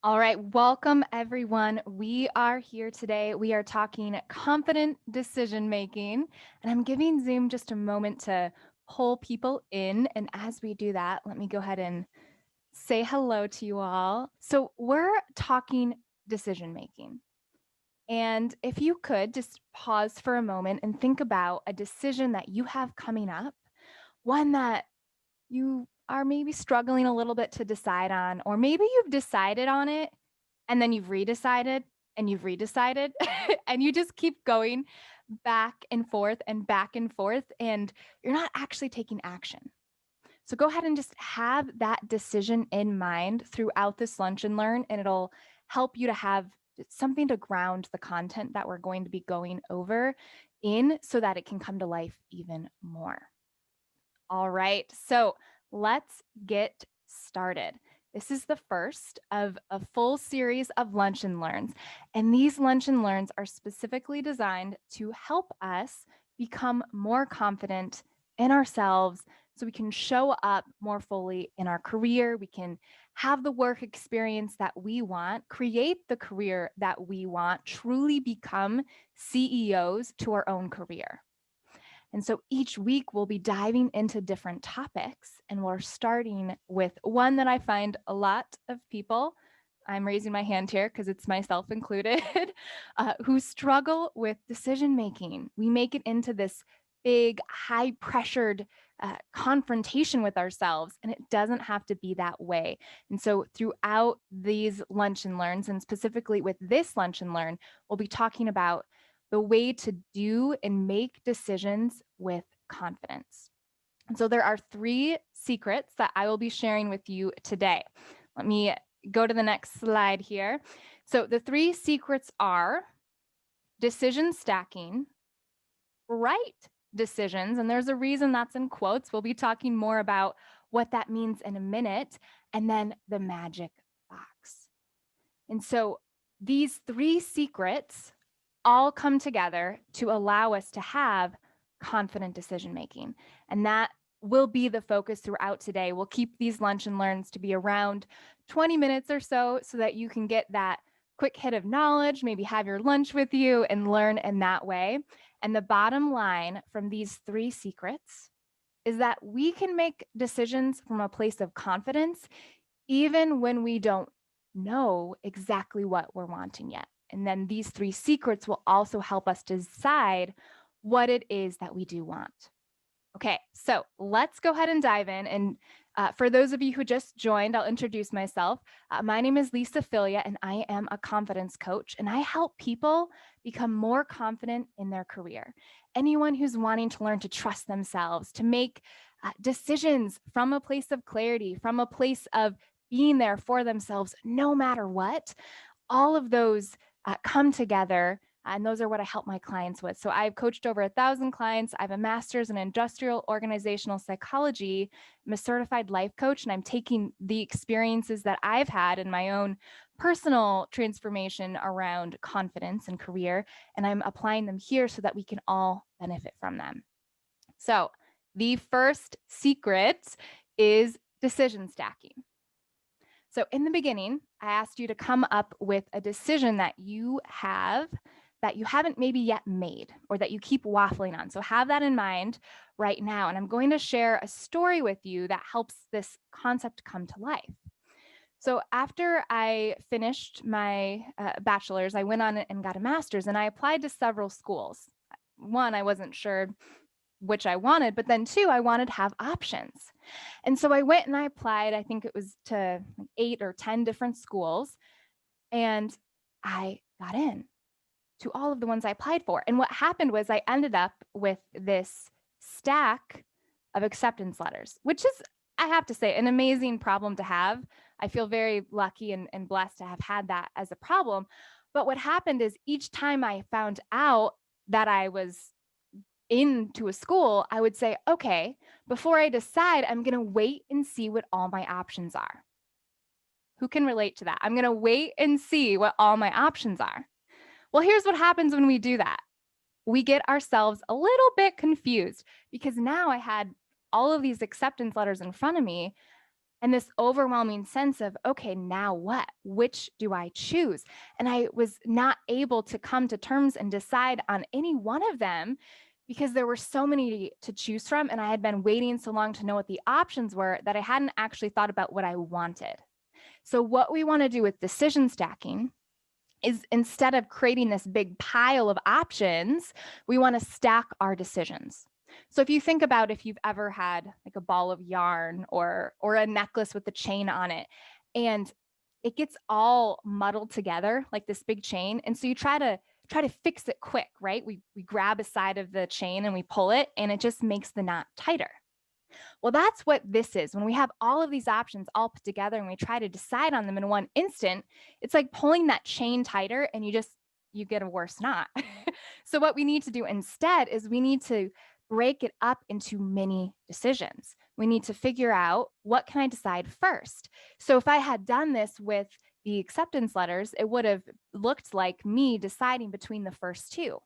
All right, welcome everyone. We are here today. We are talking confident decision making, and I'm giving Zoom just a moment to pull people in. And as we do that, let me go ahead and say hello to you all. So, we're talking decision making. And if you could just pause for a moment and think about a decision that you have coming up, one that you are maybe struggling a little bit to decide on, or maybe you've decided on it and then you've redecided and you've redecided and you just keep going back and forth, and you're not actually taking action. So go ahead and just have that decision in mind throughout this lunch and learn, and it'll help you to have something to ground the content that we're going to be going over in so that it can come to life even more. All right, so let's get started. This is the first of a full series of lunch and learns. And these lunch and learns are specifically designed to help us become more confident in ourselves so we can show up more fully in our career. We can have the work experience that we want, create the career that we want, truly become CEOs to our own career. And so each week we'll be diving into different topics, and we're starting with one that I find a lot of people, I'm raising my hand here because it's myself included, who struggle with decision making. We make it into this big, high pressured confrontation with ourselves, and it doesn't have to be that way. And so, throughout these lunch and learns, and specifically with this lunch and learn, we'll be talking about the way to do and make decisions with confidence. And so there are three secrets that I will be sharing with you today. Let me go to the next slide here. So the three secrets are decision stacking, right decisions, and there's a reason that's in quotes. We'll be talking more about what that means in a minute, and then the magic box. And so these three secrets all come together to allow us to have confident decision making. And that will be the focus throughout today. We'll keep these lunch and learns to be around 20 minutes or so that you can get that quick hit of knowledge, maybe have your lunch with you and learn in that way. And the bottom line from these three secrets is that we can make decisions from a place of confidence, even when we don't know exactly what we're wanting yet. And then these three secrets will also help us decide what it is that we do want. Okay, so let's go ahead and dive in. And for those of you who just joined, I'll introduce myself. My name is Lisa Filia, and I am a confidence coach, and I help people become more confident in their career. Anyone who's wanting to learn to trust themselves, to make decisions from a place of clarity, from a place of being there for themselves, no matter what, all of those come together, and those are what I help my clients with. So I've coached over 1,000 clients. I have a master's in industrial organizational psychology. I'm a certified life coach, and I'm taking the experiences that I've had in my own personal transformation around confidence and career, and I'm applying them here so that we can all benefit from them. So the first secret is decision stacking. So in the beginning, I asked you to come up with a decision that you haven't maybe yet made, or that you keep waffling on. So have that in mind right now. And I'm going to share a story with you that helps this concept come to life. So after I finished my bachelor's, I went on and got a master's, and I applied to several schools. One, I wasn't sure which I wanted, but then two, I wanted to have options. And so I went and I applied, I think it was to 8 or 10 different schools, and I got in to all of the ones I applied for. And what happened was I ended up with this stack of acceptance letters, which is, I have to say, an amazing problem to have. I feel very lucky and blessed to have had that as a problem. But what happened is each time I found out that I was into a school, I would say, okay, before I decide, I'm going to wait and see what all my options are. Who can relate to that? I'm going to wait and see what all my options are. Well, here's what happens when we do that. We get ourselves a little bit confused, because now I had all of these acceptance letters in front of me, And this overwhelming sense of, okay, now what? Which do I choose? And I was not able to come to terms and decide on any one of them because there were so many to choose from. And I had been waiting so long to know what the options were that I hadn't actually thought about what I wanted. So, what we want to do with decision stacking is instead of creating this big pile of options, we want to stack our decisions. So if you think about if you've ever had like a ball of yarn or a necklace with a chain on it, and it gets all muddled together like this big chain, and so you try to fix it quick, right? We grab a side of the chain and we pull it, and it just makes the knot tighter. Well, that's what this is. When we have all of these options all put together and we try to decide on them in one instant, it's like pulling that chain tighter and you get a worse knot. So what we need to do instead is we need to break it up into mini decisions. We need to figure out, what can I decide first? So if I had done this with the acceptance letters, it would have looked like me deciding between the first two.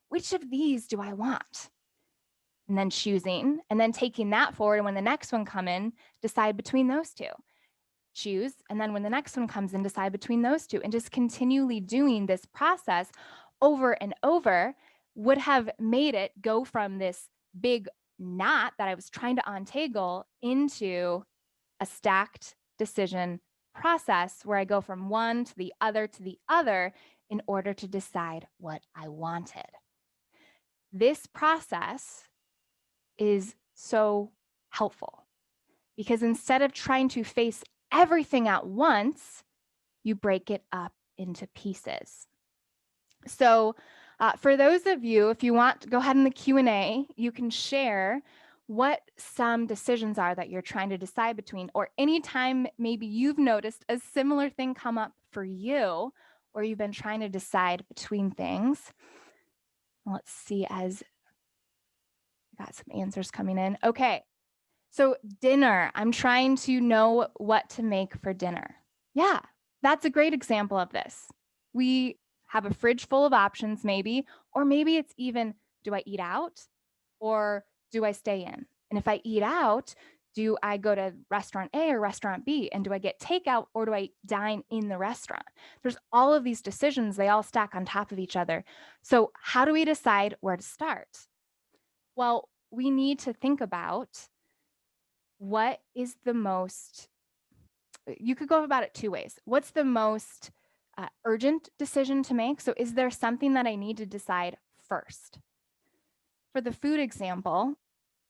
Which of these do I want? And then choosing, and then taking that forward. And when the next one come in, decide between those two. Choose, and then when the next one comes in, decide between those two. And just continually doing this process over and over would have made it go from this big knot that I was trying to untangle into a stacked decision process where I go from one to the other in order to decide what I wanted. This process is so helpful because instead of trying to face everything at once, you break it up into pieces. So for those of you, if you want to go ahead in the Q&A, you can share what some decisions are that you're trying to decide between, or anytime maybe you've noticed a similar thing come up for you, or you've been trying to decide between things. Let's see, as got some answers coming in. Okay, so dinner, I'm trying to know what to make for dinner. Yeah, that's a great example of this. We have a fridge full of options maybe, or maybe it's even, do I eat out or do I stay in? And if I eat out, do I go to restaurant A or restaurant B? And do I get takeout or do I dine in the restaurant? There's all of these decisions, they all stack on top of each other. So how do we decide where to start? Well, we need to think about what is the most, you could go about it two ways. What's the most urgent decision to make? So is there something that I need to decide first? For the food example,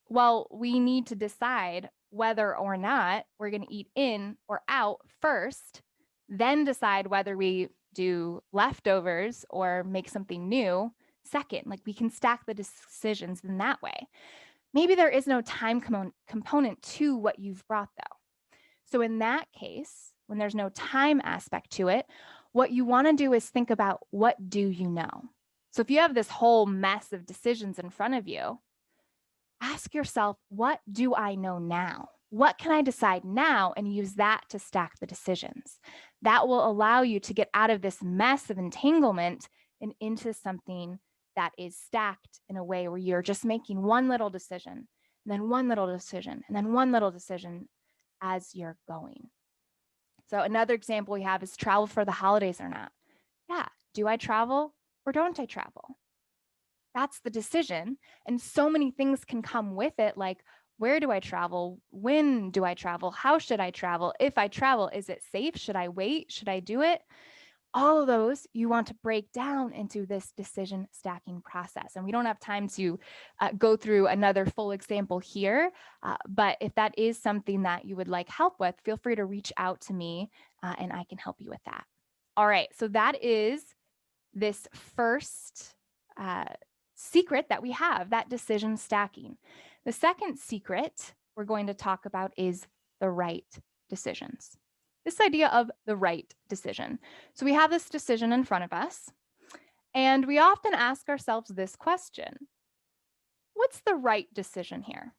well, we need to decide whether or not we're going to eat in or out first, then decide whether we do leftovers or make something new second. Like we can stack the decisions in that way. Maybe there is no time component to what you've brought though. So in that case, when there's no time aspect to it, what you want to do is think about, what do you know? So if you have this whole mess of decisions in front of you, ask yourself, what do I know now? What can I decide now, and use that to stack the decisions? That will allow you to get out of this mess of entanglement and into something that is stacked in a way where you're just making one little decision, and then one little decision, and then one little decision as you're going. So another example we have is travel for the holidays or not. Yeah, do I travel or don't I travel? That's the decision. And so many things can come with it, like, where do I travel? When do I travel? How should I travel? If I travel, is it safe? Should I wait? Should I do it? All of those you want to break down into this decision stacking process. And we don't have time to go through another full example here, but if that is something that you would like help with, feel free to reach out to me and I can help you with that. All right, so that is this first secret that we have, that decision stacking. The second secret we're going to talk about is the right decisions. This idea of the right decision. So we have this decision in front of us, and we often ask ourselves this question: what's the right decision here?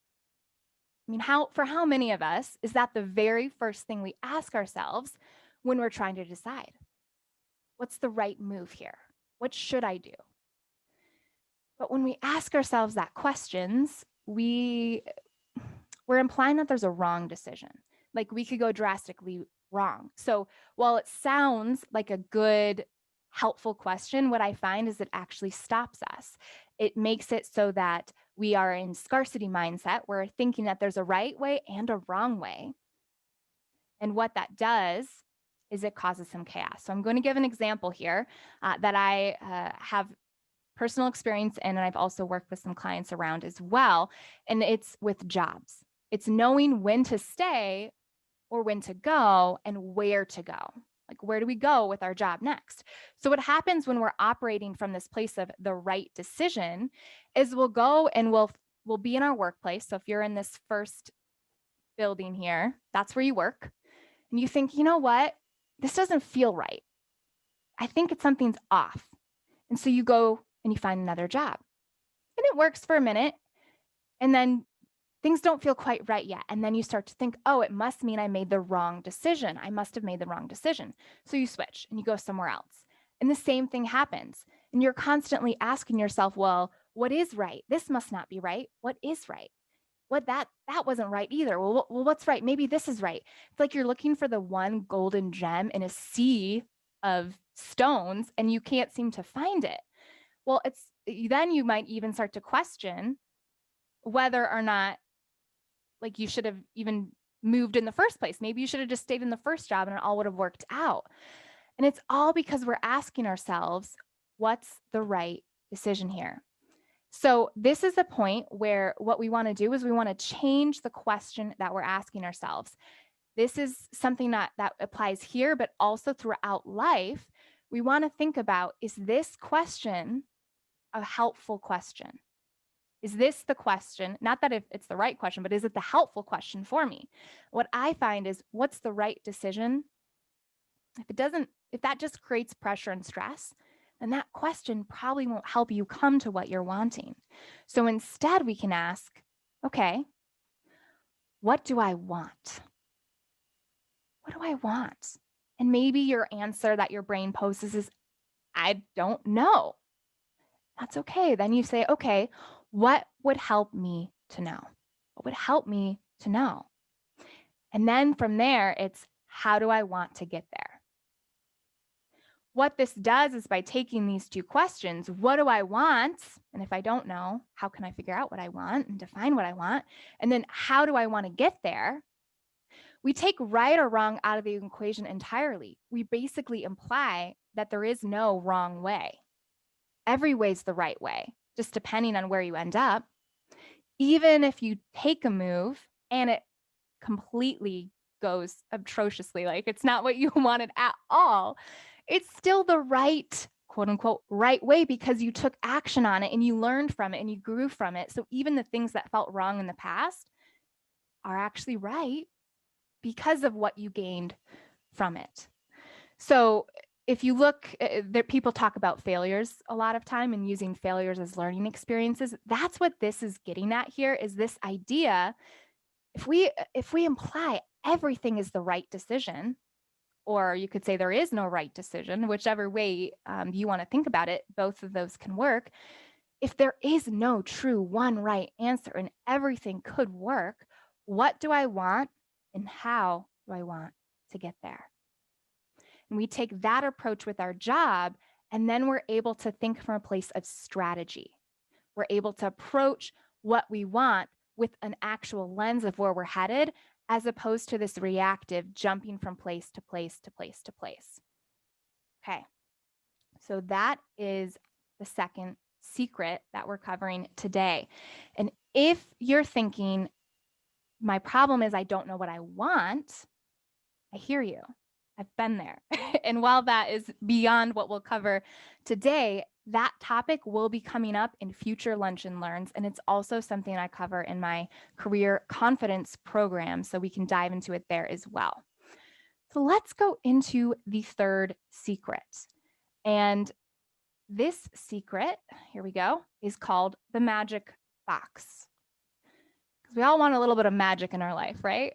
I mean, for how many of us is that the very first thing we ask ourselves when we're trying to decide? What's the right move here? What should I do? But when we ask ourselves that questions, we're implying that there's a wrong decision. Like we could go drastically wrong. So while it sounds like a good, helpful question, what I find is it actually stops us. It makes it so that we are in scarcity mindset. We're thinking that there's a right way and a wrong way. And what that does is it causes some chaos. So I'm going to give an example here that I have personal experience in, and I've also worked with some clients around as well. And it's with jobs. It's knowing when to stay or when to go and where to go. Like, where do we go with our job next? So what happens when we're operating from this place of the right decision is we'll go and we'll be in our workplace. So if you're in this first building here, that's where you work. And you think, you know what? This doesn't feel right. I think it's something's off. And so you go and you find another job. And it works for a minute. And then things don't feel quite right yet. And then you start to think, oh, it must mean I made the wrong decision. I must have made the wrong decision. So you switch and you go somewhere else. And the same thing happens. And you're constantly asking yourself, well, what is right? This must not be right. What is right? What that wasn't right either. Well, what's right? Maybe this is right. It's like you're looking for the one golden gem in a sea of stones and you can't seem to find it. Well, then you might even start to question whether or not like you should have even moved in the first place. Maybe you should have just stayed in the first job and it all would have worked out. And it's all because we're asking ourselves, what's the right decision here? So this is the point where what we want to do is we want to change the question that we're asking ourselves. This is something that applies here, but also throughout life. We want to think about, is this question a helpful question? Is this the question? Not that if it's the right question, but is it the helpful question for me? What I find is, what's the right decision? If that just creates pressure and stress, then that question probably won't help you come to what you're wanting. So instead, we can ask, okay, what do I want? What do I want? And maybe your answer that your brain poses is, I don't know. That's okay. Then you say, okay, what would help me to know? What would help me to know? And then from there, it's how do I want to get there? What this does is by taking these two questions, what do I want? And if I don't know, how can I figure out what I want and define what I want? And then how do I want to get there? We take right or wrong out of the equation entirely. We basically imply that there is no wrong way. Every way's the right way, just depending on where you end up. Even if you take a move and it completely goes atrociously, like it's not what you wanted at all, it's still the right, quote unquote, right way because you took action on it and you learned from it and you grew from it. So even the things that felt wrong in the past are actually right because of what you gained from it. So if you look, people talk about failures a lot of time and using failures as learning experiences. That's what this is getting at here, is this idea. If we imply everything is the right decision, or you could say there is no right decision, whichever way you want to think about it, both of those can work. If there is no true one right answer and everything could work, what do I want and how do I want to get there? And we take that approach with our job, and then we're able to think from a place of strategy. We're able to approach what we want with an actual lens of where we're headed, as opposed to this reactive jumping from place to place to place to place. Okay, so that is the second secret that we're covering today. And if you're thinking, my problem is I don't know what I want, I hear you. I've been there. And while that is beyond what we'll cover today, that topic will be coming up in future Lunch and Learns. And it's also something I cover in my career confidence program. So we can dive into it there as well. So let's go into the third secret. And this secret, here we go, is called the magic box. Because we all want a little bit of magic in our life, right?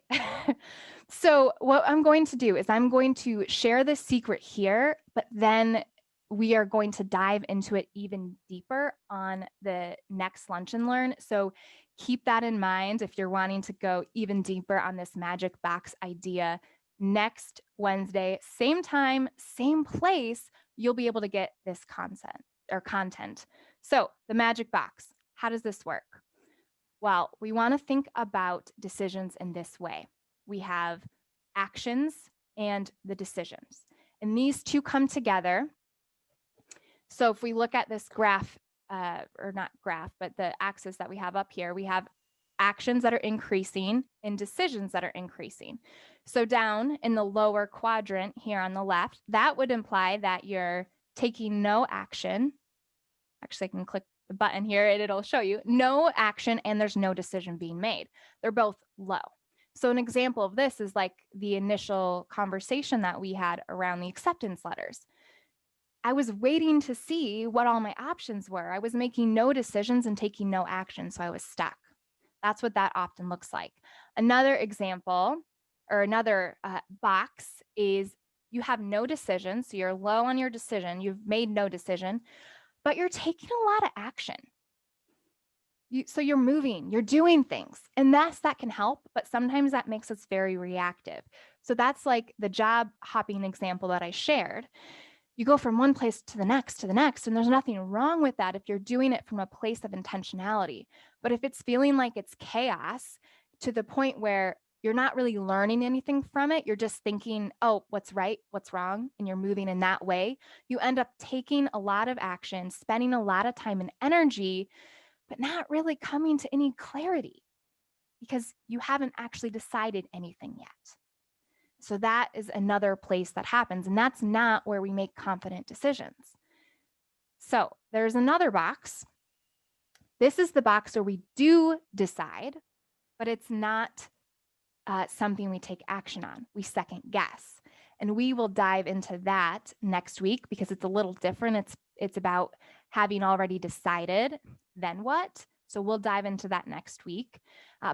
So what I'm going to do is I'm going to share the secret here, but then we are going to dive into it even deeper on the next Lunch and Learn. So keep that in mind if you're wanting to go even deeper on this magic box idea. Next Wednesday, same time, same place, you'll be able to get this content. So the magic box, how does this work? Well, we want to think about decisions in this way. We have actions and the decisions, and these two come together. So if we look at this graph, or not graph, but the axis that we have up here, we have actions that are increasing and decisions that are increasing. So down in the lower quadrant here on the left, that would imply that you're taking no action. Actually, I can click the button here and it'll show you no action and there's no decision being made. They're both low. So an example of this is like the initial conversation that we had around the acceptance letters. I was waiting to see what all my options were. I was making no decisions and taking no action, so I was stuck. That's what that often looks like. Another example or another box is you have no decision, so you're low on your decision, you've made no decision, but you're taking a lot of action. So you're moving, you're doing things, and that can help, but sometimes that makes us very reactive. So that's like the job hopping example that I shared. You go from one place to the next, and there's nothing wrong with that if you're doing it from a place of intentionality. But if it's feeling like it's chaos to the point where you're not really learning anything from it, you're just thinking, oh, what's right, what's wrong, and you're moving in that way, you end up taking a lot of action, spending a lot of time and energy, but not really coming to any clarity because you haven't actually decided anything yet. So that is another place that happens, and that's not where we make confident decisions. So there's another box. This is the box where we do decide, but it's not something we take action on. We second guess. And we will dive into that next week because it's a little different. It's about having already decided, then what? So we'll dive into that next week.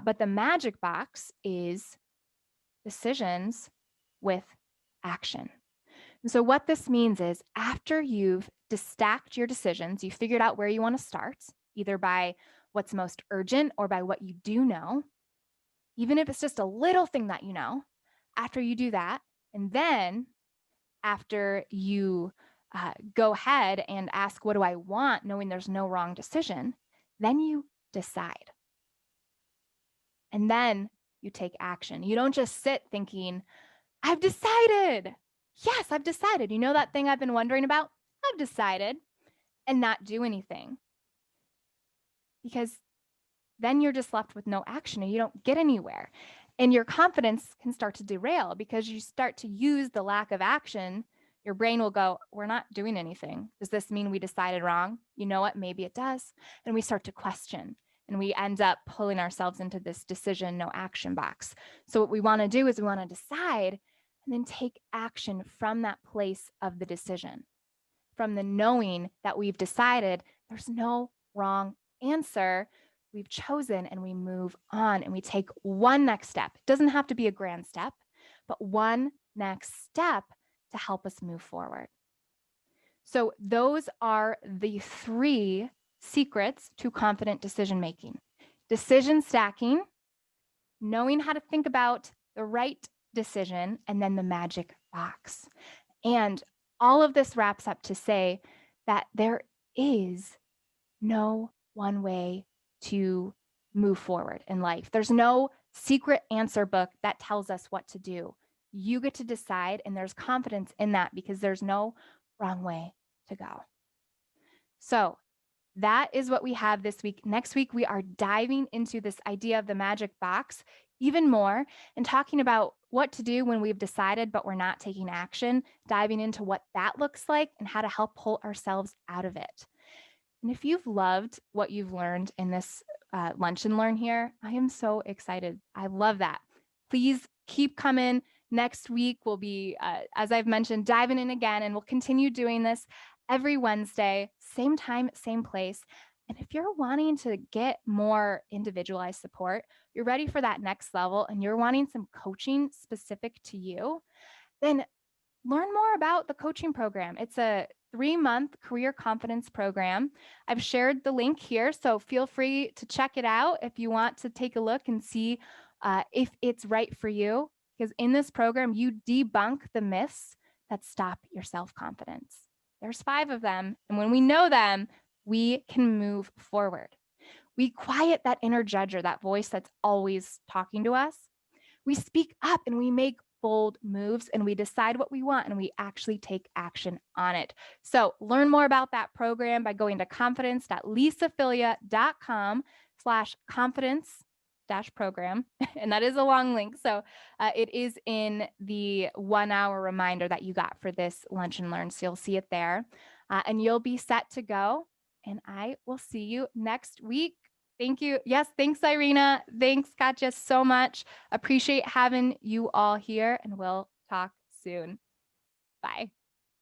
But the magic box is decisions with action. And so what this means is after you've stacked your decisions, you figured out where you want to start, either by what's most urgent or by what you do know, even if it's just a little thing that you know, after you do that, and then after you go ahead and ask, what do I want, knowing there's no wrong decision, then you decide. And then you take action. You don't just sit thinking, I've decided. Yes, I've decided. You know that thing I've been wondering about? I've decided, and not do anything. Because then you're just left with no action and you don't get anywhere. And your confidence can start to derail because you start to use the lack of action. Your brain will go, we're not doing anything. Does this mean we decided wrong? You know what? Maybe it does. And we start to question. And we end up pulling ourselves into this decision, no action box. So what we want to do is we want to decide and then take action from that place of the decision, from the knowing that we've decided there's no wrong answer. We've chosen and we move on and we take one next step. It doesn't have to be a grand step, but one next step to help us move forward. So those are the 3 secrets to confident decision making. Decision stacking, knowing how to think about the right decision, and then the magic box. And all of this wraps up to say that there is no one way to move forward in life. There's no secret answer book that tells us what to do. You get to decide, and there's confidence in that because there's no wrong way to go. So that is what we have this week. Next week, we are diving into this idea of the magic box even more and talking about what to do when we've decided, but we're not taking action, diving into what that looks like and how to help pull ourselves out of it. And if you've loved what you've learned in this Lunch and Learn here, I am so excited. I love that. Please keep coming. Next week, we'll be, as I've mentioned, diving in again, and we'll continue doing this every Wednesday, same time, same place. And if you're wanting to get more individualized support, you're ready for that next level, and you're wanting some coaching specific to you, then learn more about the coaching program. It's a 3-month career confidence program. I've shared the link here, so feel free to check it out if you want to take a look and see if it's right for you. Because in this program, you debunk the myths that stop your self-confidence. There's 5 of them, and when we know them, we can move forward. We quiet that inner judge or that voice that's always talking to us. We speak up and we make bold moves and we decide what we want and we actually take action on it. So learn more about that program by going to confidence.lisaphilia.com/confidence program. And that is a long link. So it is in the 1-hour reminder that you got for this Lunch and Learn. So you'll see it there and you'll be set to go. And I will see you next week. Thank you. Yes, thanks, Irina. Thanks, Katja, so much. Appreciate having you all here, and we'll talk soon. Bye.